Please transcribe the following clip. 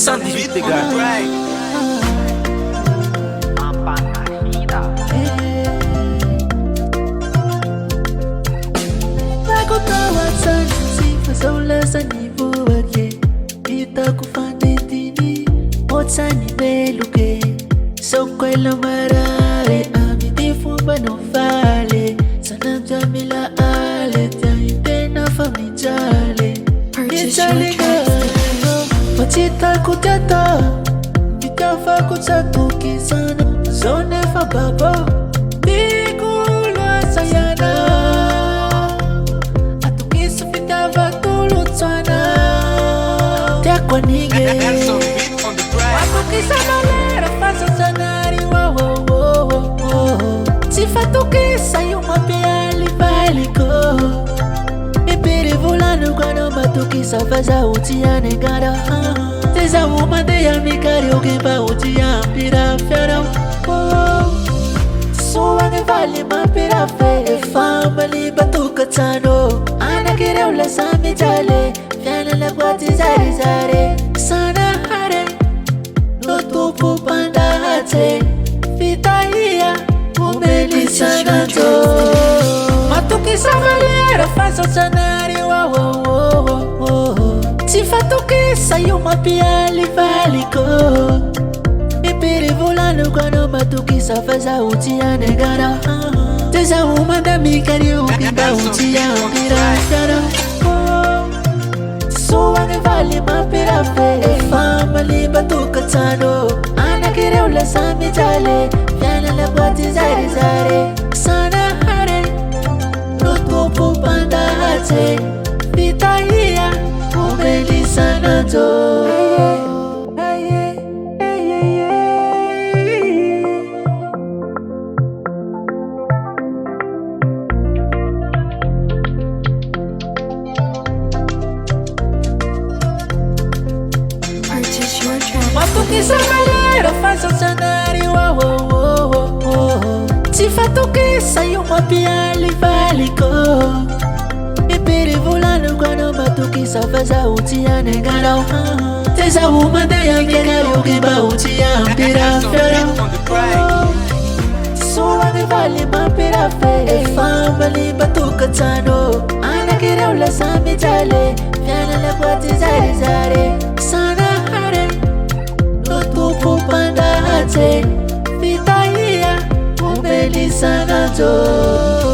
scientifique. Sani beluke so kwela marare amiti fumba no fale sana jamila ale tena famijale itale go ochita kutata bitafa kutatu kisana zone fa babo bikula sayana atukisu fitava tulutsana takwa nige Kisanolera faça sanari wo wo wo Se fato que saiu uma pele válico E pere volando quando bato que só faz a utia negada Tesa uma de amigário que vai utia pira ferão Sua que vale ma pira fe Family bato katano Ana que eu la sami jale Fiana la guati zare zare Sana hare Tupu panda hate Vitaia Umelisa nato Matuki savalera Faça sanari Se fato que saiu uma piali valico E pere volando quando matuki sa faz a utia negara Tesa uma da micario que ba utia pirata Sua que vale ma pira fe Family batuka tano Ana kireu la sami jale Fiana la guati zare zare Sana hare Nutupu panda hate Vitaia Umelisa nato Matuki savalera faça sanari Se fato que saiu uma piali valico E pere volando quando matuki sa faz a utia negada Tesa uma de amigário que ba utia pira ferão Sua que vale ma pira fe Family batuka tano Ana que eu la sami jale Fiana la guati zare zare Sana hare Tupu panda hate Vitaia Umelisa nato